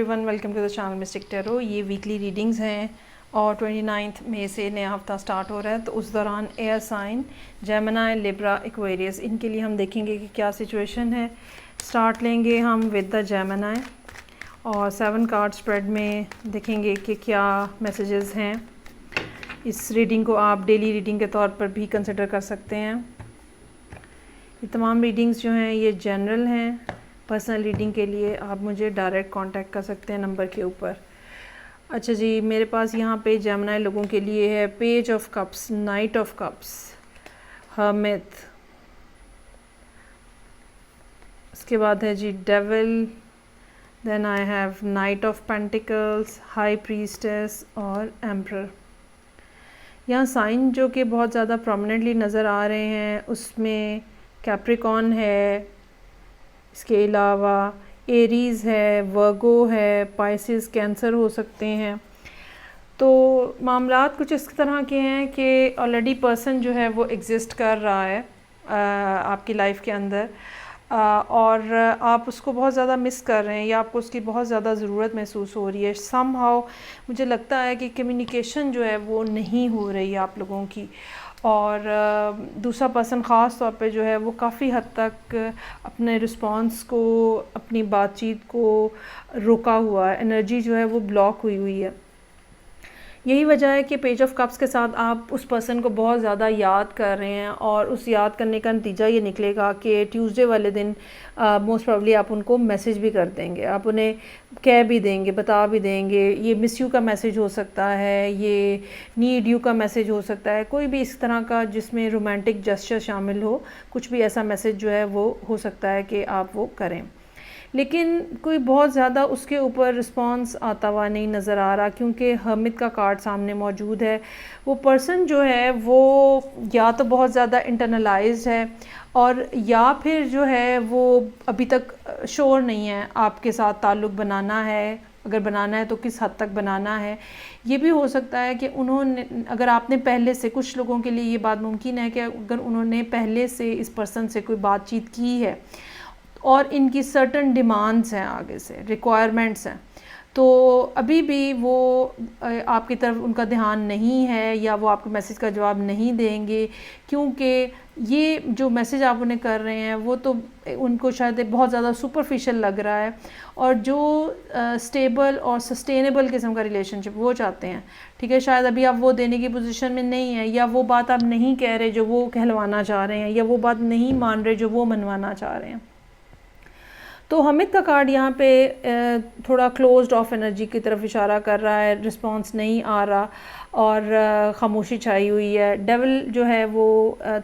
Everyone, welcome to the channel Mystic Tarot. ये weekly readings हैं और 29 मई से नया हफ्ता स्टार्ट हो रहा है। तो उस दौरान air sign Gemini, Libra, Aquarius, इनके लिए हम देखेंगे कि क्या सिचुएशन है। स्टार्ट लेंगे हम विद द जेमिनी और 7 कार्ड स्प्रेड में देखेंगे कि क्या मैसेजेस हैं। इस रीडिंग को आप डेली रीडिंग के तौर पर भी कंसिडर कर सकते हैं। ये तमाम रीडिंग्स जो हैं ये जनरल हैं। पर्सनल रीडिंग के लिए आप मुझे डायरेक्ट कांटेक्ट कर सकते हैं नंबर के ऊपर। अच्छा जी, मेरे पास यहाँ पे जेमिनी लोगों के लिए है page of cups, knight of cups, hermit, उसके बाद है the devil, then I have knight of pentacles, high priestess और एम्परर। यहाँ साइन जो कि बहुत ज़्यादा प्रोमिनेंटली नज़र आ रहे हैं उसमें कैप्रिकॉन है, इसके अलावा एरीज़ है, वर्गो है, पाइसिस, कैंसर हो सकते हैं। तो मामलात कुछ इस तरह के हैं कि ऑलरेडी पर्सन जो है वो एग्ज़िस्ट कर रहा है आपकी लाइफ के अंदर, और आप उसको बहुत ज़्यादा मिस कर रहे हैं या आपको उसकी बहुत ज़्यादा ज़रूरत महसूस हो रही है। समहाउ मुझे लगता है कि कम्युनिकेशन जो है वो नहीं हो रही है आप लोगों की, और दूसरा पर्सन ख़ास तौर पे जो है वो काफ़ी हद तक अपने रिस्पॉन्स को, अपनी बातचीत को रोका हुआ है। एनर्जी जो है वो ब्लॉक हुई हुई है। यही वजह है कि पेज ऑफ कप्स के साथ आप उस पर्सन को बहुत ज़्यादा याद कर रहे हैं, और उस याद करने का नतीजा ये निकलेगा कि ट्यूसडे वाले दिन मोस्ट प्रॉब्ली आप उनको मैसेज भी कर देंगे, आप उन्हें कह भी देंगे, बता भी देंगे। ये मिस यू का मैसेज हो सकता है, ये नीड यू का मैसेज हो सकता है, कोई भी इस तरह का जिसमें रोमांटिक जेस्चर शामिल हो, कुछ भी ऐसा मैसेज जो है वो हो सकता है कि आप वो करें। लेकिन कोई बहुत ज़्यादा उसके ऊपर रिस्पॉन्स आता हुआ नहीं नज़र आ रहा, क्योंकि हर्मिट का कार्ड सामने मौजूद है। वो पर्सन जो है वो या तो बहुत ज़्यादा इंटरनलाइज्ड है, और या फिर जो है वो अभी तक श्योर नहीं है आपके साथ ताल्लुक़ बनाना है, अगर बनाना है तो किस हद तक बनाना है। ये भी हो सकता है कि उन्होंने, अगर आपने पहले से, कुछ लोगों के लिए ये बात मुमकिन है कि अगर उन्होंने पहले से इस पर्सन से कोई बातचीत की है और इनकी सर्टन डिमांड्स हैं, आगे से रिक्वायरमेंट्स हैं, तो अभी भी वो आपकी तरफ उनका ध्यान नहीं है या वो आपके मैसेज का जवाब नहीं देंगे, क्योंकि ये जो मैसेज आप उन्हें कर रहे हैं वो तो उनको शायद बहुत ज़्यादा सुपरफिशियल लग रहा है, और जो स्टेबल और सस्टेनेबल किस्म का रिलेशनशिप वो चाहते हैं, ठीक है, शायद अभी आप वो देने की पोजीशन में नहीं है, या वो बात आप नहीं कह रहे जो वो कहलवाना चाह रहे हैं, या वो बात नहीं मान रहे जो वो मनवाना चाह रहे हैं। तो हमिद का कार्ड यहाँ पे थोड़ा क्लोज्ड ऑफ एनर्जी की तरफ इशारा कर रहा है, रिस्पांस नहीं आ रहा और ख़ामोशी छाई हुई है। डेविल जो है वो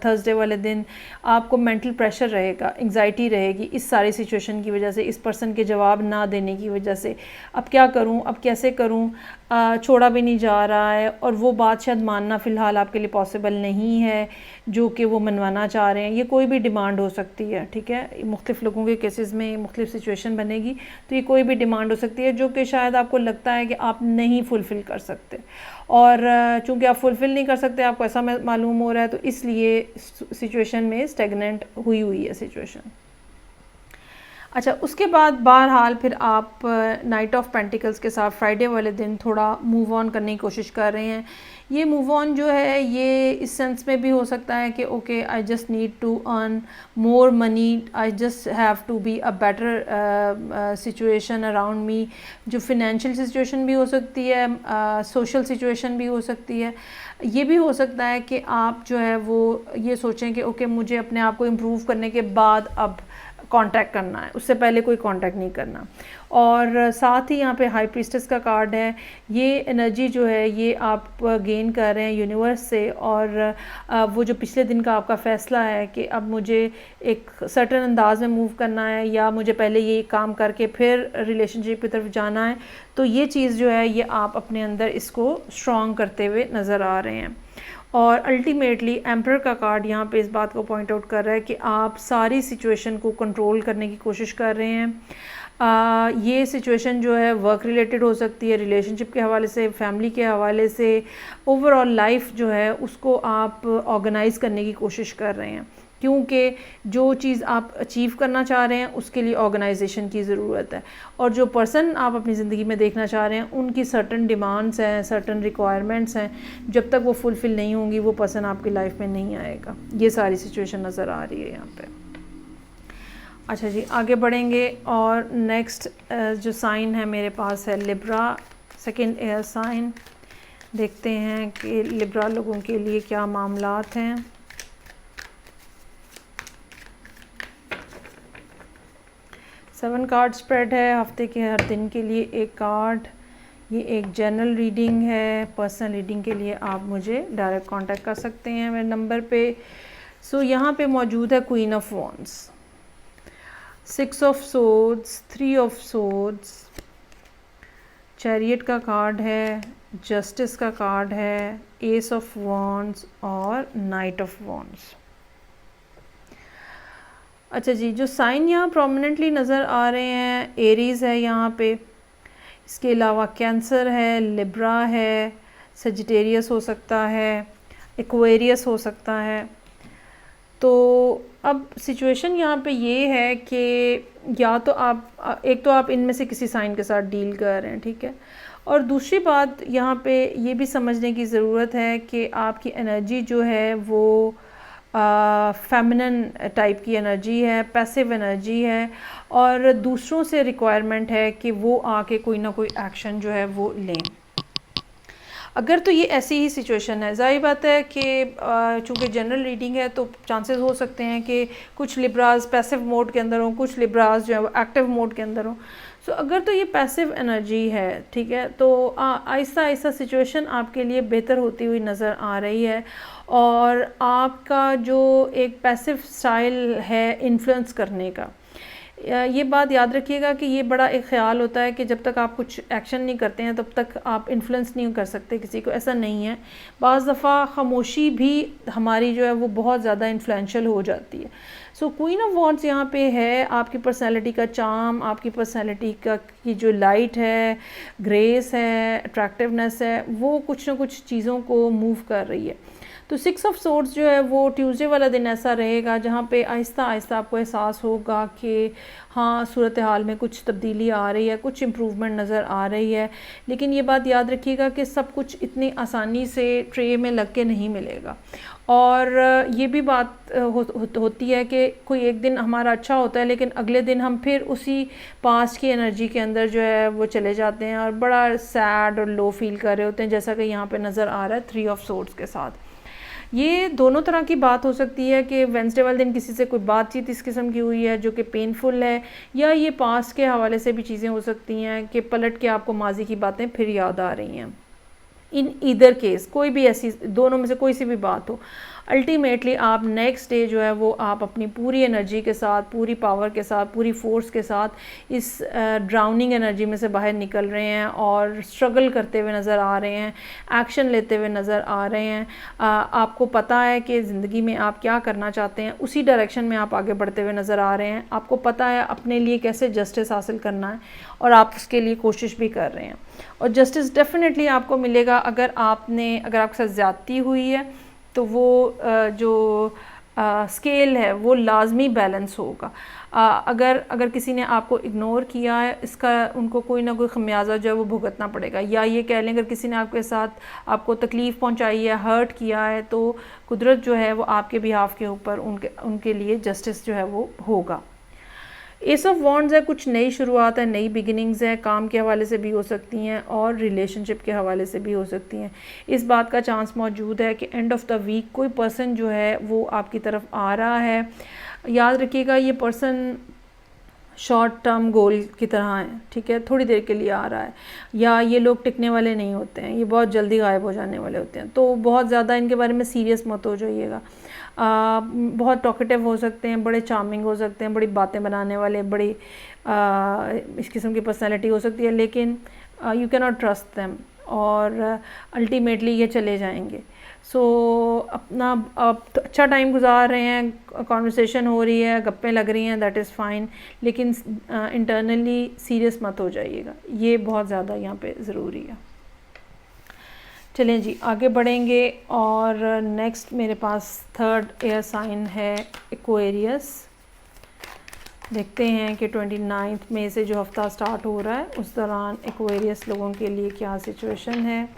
थर्सडे वाले दिन आपको मेंटल प्रेशर रहेगा, एंग्जाइटी रहेगी इस सारी सिचुएशन की वजह से, इस पर्सन के जवाब ना देने की वजह से। अब क्या करूँ, अब कैसे करूँ, छोड़ा भी नहीं जा रहा है, और वो बात शायद मानना फ़िलहाल आपके लिए पॉसिबल नहीं है जो कि वो मनवाना चाह रहे हैं। ये कोई भी डिमांड हो सकती है, ठीक है, मुख्तलिफ़ लोगों के केसेस में मुख्तलिफ़ सिचुएशन बनेगी, तो ये कोई भी डिमांड हो सकती है जो कि शायद आपको लगता है कि आप नहीं फुलफ़िल कर सकते, और चूँकि आप फुलफ़िल नहीं कर सकते, आपको ऐसा मालूम हो रहा है, तो इसलिए सिचुएशन में स्टेगनेंट हुई हुई है सिचुएशन। अच्छा, उसके बाद बहरहाल फिर आप नाइट ऑफ पेंटिकल्स के साथ फ्राइडे वाले दिन थोड़ा मूव ऑन करने की कोशिश कर रहे हैं। ये मूव ऑन जो है ये इस सेंस में भी हो सकता है कि okay, I just need to earn more money, I just have to be a better situation around me. जो फिनेंशियल सिचुएशन भी हो सकती है, सोशल सिचुएशन भी हो सकती है। ये भी हो सकता है कि आप जो है वो ये सोचें कि ओके, मुझे अपने आप को इम्प्रूव करने के बाद अब कांटेक्ट करना है, उससे पहले कोई कांटेक्ट नहीं करना। और साथ ही यहाँ पे हाई प्रीस्टेस का कार्ड है। ये एनर्जी जो है ये आप गेन कर रहे हैं यूनिवर्स से, और वो जो पिछले दिन का आपका फ़ैसला है कि अब मुझे एक सर्टन अंदाज में मूव करना है, या मुझे पहले ये काम करके फिर रिलेशनशिप की तरफ जाना है, तो ये चीज़ जो है ये आप अपने अंदर इसको स्ट्रॉन्ग करते हुए नज़र आ रहे हैं। और अल्टीमेटली एम्परर का कार्ड यहाँ पे इस बात को पॉइंट आउट कर रहा है कि आप सारी सिचुएशन को कंट्रोल करने की कोशिश कर रहे हैं। ये सिचुएशन जो है वर्क रिलेटेड हो सकती है, रिलेशनशिप के हवाले से, फैमिली के हवाले से, ओवरऑल लाइफ जो है उसको आप ऑर्गेनाइज़ करने की कोशिश कर रहे हैं, क्योंकि जो चीज़ आप अचीव करना चाह रहे हैं उसके लिए ऑर्गेनाइजेशन की ज़रूरत है, और जो पर्सन आप अपनी ज़िंदगी में देखना चाह रहे हैं उनकी सर्टन डिमांड्स हैं, सर्टन रिक्वायरमेंट्स हैं, जब तक वो फुलफ़िल नहीं होंगी वो पर्सन आपकी लाइफ में नहीं आएगा। ये सारी सिचुएशन नज़र आ रही है यहाँ पे। अच्छा जी, आगे बढ़ेंगे और नेक्स्ट जो साइन है मेरे पास है लिब्रा, सेकंड एयर साइन। देखते हैं कि लिब्रा लोगों के लिए क्या मामलात हैं। सेवन कार्ड स्प्रेड है, हफ्ते के हर दिन के लिए एक कार्ड। ये एक जनरल रीडिंग है, पर्सनल रीडिंग के लिए आप मुझे डायरेक्ट कांटेक्ट कर सकते हैं मेरे नंबर पे। सो यहाँ पे मौजूद है queen of wands, 6 of swords, 3 of swords, chariot का कार्ड है, जस्टिस का कार्ड है, एस ऑफ वॉन्ड्स और नाइट ऑफ वॉन्ड्स। अच्छा जी, जो साइन यहाँ प्रोमिनेंटली नज़र आ रहे हैं, एरीज़ है यहाँ पे, इसके अलावा कैंसर है, लिब्रा है, सजिटेरियस हो सकता है, एक्वेरियस हो सकता है। तो अब सिचुएशन यहाँ पे ये है कि या तो आप एक तो आप इनमें से किसी साइन के साथ डील कर रहे हैं, ठीक है, और दूसरी बात यहाँ पे ये भी समझने की ज़रूरत है कि आपकी एनर्जी जो है वो फेमिनिन टाइप की एनर्जी है, पैसिव एनर्जी है, और दूसरों से रिक्वायरमेंट है कि वो आके कोई ना कोई एक्शन जो है वो लें। अगर तो ये ऐसी ही सिचुएशन है, ज़ाहिर बात है कि चूँकि जनरल रीडिंग है तो चांसेस हो सकते हैं कि कुछ लिब्राज पैसिव मोड के अंदर हों, कुछ लिब्राज जो है वो एक्टिव मोड के अंदर हों। सो अगर तो ये पैसिव एनर्जी है, ठीक है, तो आहिस्ता आहिस्ता सिचुएशन आपके लिए बेहतर होती हुई नज़र आ रही है, और आपका जो एक पैसिव स्टाइल है इन्फ्लुएंस करने का, ये बात याद रखिएगा कि ये बड़ा एक ख़्याल होता है कि जब तक आप कुछ एक्शन नहीं करते हैं तब तक आप इन्फ्लुएंस नहीं कर सकते किसी को, ऐसा नहीं है। बाज़ दफ़ा खामोशी भी हमारी जो है वो बहुत ज़्यादा इन्फ्लुएंशियल हो जाती है। सो क्वीन ऑफ वॉन्ड्स यहाँ पे है, आपकी पर्सनैलिटी का चार्म, आपकी पर्सनैलिटी का की जो लाइट है, ग्रेस है, अट्रैक्टिवनेस है, वो कुछ ना कुछ चीज़ों को मूव कर रही है। तो 6 ऑफ सोर्ड्स जो है वो ट्यूसडे वाला दिन ऐसा रहेगा जहाँ पे आहिस्ता आहिस्ता आपको एहसास होगा कि हाँ, सूरत हाल में कुछ तब्दीली आ रही है, कुछ इम्प्रूवमेंट नज़र आ रही है। लेकिन ये बात याद रखिएगा कि सब कुछ इतनी आसानी से ट्रे में लग के नहीं मिलेगा, और ये भी बात होती है कि कोई एक दिन हमारा अच्छा होता है लेकिन अगले दिन हम फिर उसी पास्ट की एनर्जी के अंदर जो है वो चले जाते हैं और बड़ा सैड और लो फील कर रहे होते हैं, जैसा कि यहाँ पे नज़र आ रहा है 3 ऑफ सोर्ड्स के साथ। ये दोनों तरह की बात हो सकती है कि वेंसडे वाले दिन किसी से कोई बातचीत इस किस्म की हुई है जो कि पेनफुल है, या ये पास्ट के हवाले से भी चीज़ें हो सकती हैं कि पलट के आपको माजी की बातें फिर याद आ रही हैं। इन ईदर केस कोई भी ऐसी दोनों में से कोई सी भी बात हो, अल्टीमेटली आप नेक्स्ट डे जो है वो आप अपनी पूरी एनर्जी के साथ, पूरी पावर के साथ, पूरी फोर्स के साथ इस ड्राउनिंग एनर्जी में से बाहर निकल रहे हैं और स्ट्रगल करते हुए नज़र आ रहे हैं, एक्शन लेते हुए नज़र आ रहे हैं। आपको पता है कि ज़िंदगी में आप क्या करना चाहते हैं, उसी डायरेक्शन में आप आगे बढ़ते हुए नज़र आ रहे हैं। आपको पता है अपने लिए कैसे जस्टिस हासिल करना है और आप उसके लिए कोशिश भी कर रहे हैं, और जस्टिस डेफिनेटली आपको मिलेगा। अगर आपके साथ ज़्यादती हुई है तो वो जो स्केल है वो लाजमी बैलेंस होगा। अगर किसी ने आपको इग्नोर किया है, इसका उनको कोई ना कोई खमियाजा जो है वो भुगतना पड़ेगा। या ये कह लें अगर किसी ने आपके साथ आपको तकलीफ़ पहुंचाई है, हर्ट किया है, तो कुदरत जो है वो आपके बिहाफ के ऊपर उनके लिए जस्टिस जो है वो होगा। एस ऑफ वॉन्ड्स है, कुछ नई शुरुआत है, नई बिगिनिंग्स है, काम के हवाले से भी हो सकती हैं और रिलेशनशिप के हवाले से भी हो सकती हैं। इस बात का चांस मौजूद है कि एंड ऑफ द वीक कोई पर्सन जो है वो आपकी तरफ आ रहा है। याद रखिएगा ये पर्सन शॉर्ट टर्म गोल की तरह है, ठीक है, थोड़ी देर के लिए आ रहा है, या ये लोग टिकने वाले नहीं होते हैं, ये बहुत जल्दी गायब हो जाने वाले होते हैं। तो बहुत ज़्यादा इनके बारे में सीरियस मत हो जाइएगा। बहुत टॉकेटिव हो सकते हैं, बड़े चार्मिंग हो सकते हैं, बड़ी बातें बनाने वाले, बड़ी इस किस्म की पर्सनैलिटी हो सकती है, लेकिन you can not trust them, और अल्टीमेटली ये चले जाएंगे। सो अपना आप अच्छा टाइम गुजार रहे हैं, कॉन्वर्सेशन हो रही है, गप्पें लग रही हैं, दैट इज़ फ़ाइन, लेकिन इंटरनली सीरियस मत हो जाइएगा, ये बहुत ज़्यादा यहाँ पे ज़रूरी है। चलें जी आगे बढ़ेंगे और नेक्स्ट मेरे पास थर्ड एयर साइन है एक्वेरियस। देखते हैं कि 29 मई से जो हफ्ता स्टार्ट हो रहा है उस दौरान एक्वेरियस लोगों के लिए क्या सिचुएशन है।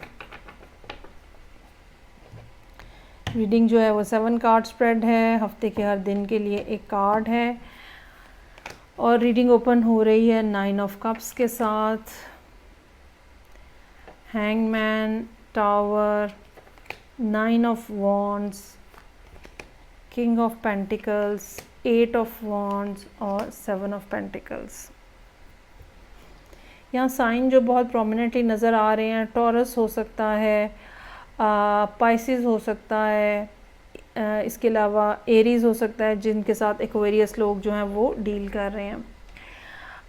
रीडिंग जो है वो 7 कार्ड स्प्रेड है, हफ्ते के हर दिन के लिए एक कार्ड है और रीडिंग ओपन हो रही है 9 ऑफ कप्स के साथ, hangman, tower, 9 of wands, king of pentacles, 8 of wands और 7 ऑफ पेंटिकल्स। यहाँ साइन जो बहुत प्रोमिनेंटली नज़र आ रहे हैं, टॉरस हो सकता है, पाइसिस हो सकता है, इसके अलावा एरीज़ हो सकता है जिनके साथ एक्वेरियस लोग जो हैं वो डील कर रहे हैं।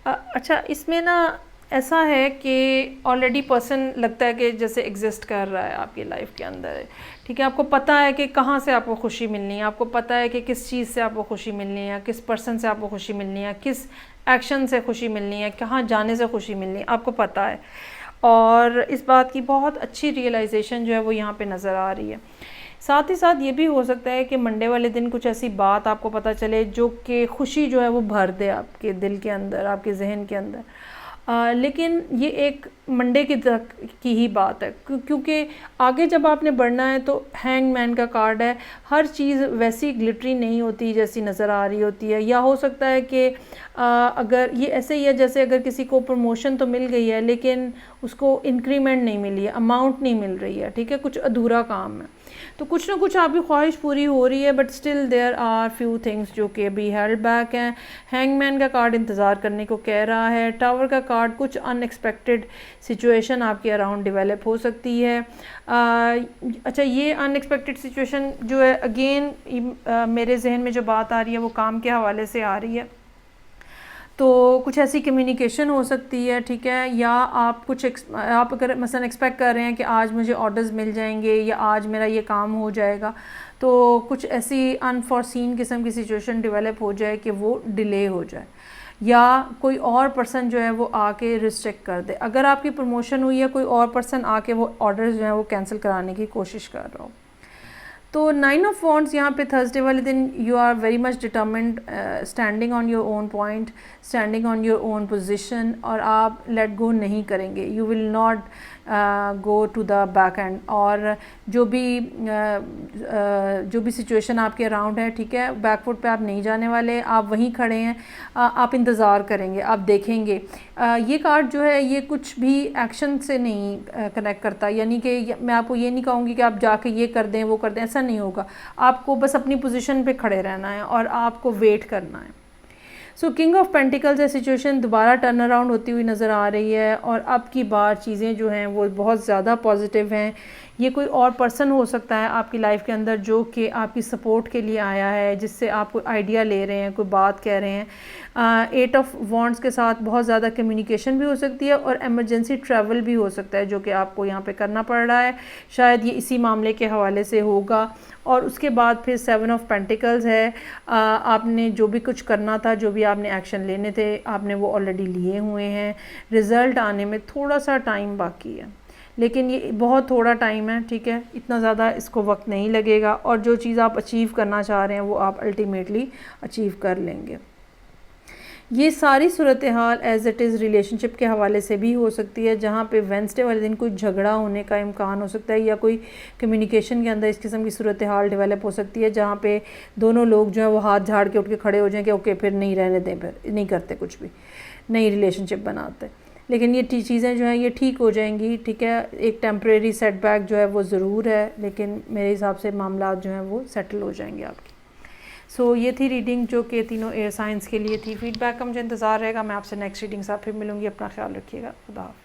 अच्छा, इसमें ना ऐसा है कि ऑलरेडी पर्सन लगता है कि जैसे एग्जिस्ट कर रहा है आपकी लाइफ के अंदर, ठीक है। आपको पता है कि कहाँ से आपको खुशी मिलनी है, आपको पता है कि किस चीज़ से आपको खुशी मिलनी है, किस पर्सन से आपको खुशी मिलनी है, किस एक्शन से खुशी मिलनी है, कहाँ जाने से खुशी मिलनी है, आपको पता है। और इस बात की बहुत अच्छी रियलाइजेशन जो है वो यहाँ पे नज़र आ रही है। साथ ही साथ ये भी हो सकता है कि मंडे वाले दिन कुछ ऐसी बात आपको पता चले जो कि खुशी जो है वो भर दे आपके दिल के अंदर, आपके जहन के अंदर। लेकिन ये एक मंडे की ही बात है, क्योंकि आगे जब आपने बढ़ना है तो हैंगमैन का कार्ड है। हर चीज़ वैसी ग्लिटरी नहीं होती जैसी नज़र आ रही होती है, या हो सकता है कि अगर ये ऐसे ही है जैसे अगर किसी को प्रमोशन तो मिल गई है लेकिन उसको इंक्रीमेंट नहीं मिली है, अमाउंट नहीं मिल रही है, ठीक है, कुछ अधूरा काम है। तो कुछ ना कुछ आपकी ख्वाहिश पूरी हो रही है, but still there are few things जो कि अभी हेल्ड बैक हैं। हैंगमैन का कार्ड इंतज़ार करने को कह रहा है। टावर का कार्ड कुछ अनएक्सपेक्टेड सिचुएशन आपके अराउंड डेवलप हो सकती है। अच्छा, ये अनएक्सपेक्टेड सिचुएशन जो है अगेन मेरे जहन में जो बात आ रही है वो काम के हवाले से आ रही है। तो कुछ ऐसी कम्युनिकेशन हो सकती है, ठीक है, या आप अगर मसलन एक्सपेक्ट कर रहे हैं कि आज मुझे ऑर्डर्स मिल जाएंगे या आज मेरा ये काम हो जाएगा, तो कुछ ऐसी अनफॉरसीन किस्म की सिचुएशन डेवलप हो जाए कि वो डिले हो जाए, या कोई और पर्सन जो है वो आके रिस्ट्रिक्ट कर दे। अगर आपकी प्रमोशन हुई है, कोई और पर्सन आके वो ऑर्डर्स जो है वो कैंसिल कराने की कोशिश कर रहा हो। तो 9 ऑफ वॉन्ड्स यहाँ पे थर्सडे वाले दिन you are very much determined, standing on your own point, standing on your own position, और आप लेट गो नहीं करेंगे। You will not go to the back end, और जो भी सिचुएशन आपके अराउंड है, ठीक है, बैकफुट पे आप नहीं जाने वाले, आप वहीं खड़े हैं, आप इंतज़ार करेंगे, आप देखेंगे। ये कार्ड जो है ये कुछ भी एक्शन से नहीं कनेक्ट करता, यानी कि मैं आपको ये नहीं कहूँगी कि आप जाके ये कर दें वो कर दें, ऐसा नहीं होगा। आपको बस अपनी पोजीशन पे खड़े रहना है और आपको वेट करना है। सो किंग ऑफ पेंटिकल्स है सिचुएशन दोबारा टर्न अराउंड होती हुई नज़र आ रही है, और अब की बार चीज़ें जो हैं वो बहुत ज़्यादा पॉजिटिव हैं। ये कोई और पर्सन हो सकता है आपकी लाइफ के अंदर जो कि आपकी सपोर्ट के लिए आया है, जिससे आप कोई आइडिया ले रहे हैं, कोई बात कह रहे हैं। 8 ऑफ वॉन्ड्स के साथ बहुत ज़्यादा कम्युनिकेशन भी हो सकती है और एमरजेंसी ट्रैवल भी हो सकता है जो कि आपको यहाँ पे करना पड़ रहा है। शायद ये इसी मामले के हवाले से होगा। और उसके बाद फिर 7 ऑफ पेंटिकल्स है। आपने जो भी कुछ करना था, जो भी आपने एक्शन लेने थे, आपने वो ऑलरेडी लिए हुए हैं। रिज़ल्ट आने में थोड़ा सा टाइम बाकी है, लेकिन ये बहुत थोड़ा टाइम है, ठीक है, इतना ज़्यादा इसको वक्त नहीं लगेगा, और जो चीज़ आप अचीव करना चाह रहे हैं वो आप अल्टीमेटली अचीव कर लेंगे। ये सारी सूरत हाल एज़ इट इज़ रिलेशनशिप के हवाले से भी हो सकती है, जहाँ पे वेंसडे वाले दिन कोई झगड़ा होने का इम्कान हो सकता है, या कोई कम्युनिकेशन के अंदर इस किस्म की सूरत हाल डेवलप हो सकती है, जहाँ पे दोनों लोग जो है वो हाथ झाड़ के उठ के खड़े हो जाएं कि ओके फिर नहीं रहने दें, फिर नहीं करते कुछ भी, नई रिलेशनशिप बनाते। लेकिन ये चीज़ें जो हैं ये ठीक हो जाएंगी, ठीक है। एक टेम्परेरी सेटबैक जो है वो ज़रूर है, लेकिन मेरे हिसाब से मामला जो हैं वो सेटल हो जाएंगे आपकी। सो ये थी रीडिंग जो कि तीनों एयर साइंस के लिए थी। फीडबैक का मुझे इंतज़ार रहेगा। मैं आपसे नेक्स्ट रीडिंग साथ फिर मिलूँगी। अपना ख्याल रखिएगा। खुदा हाफ़िज़।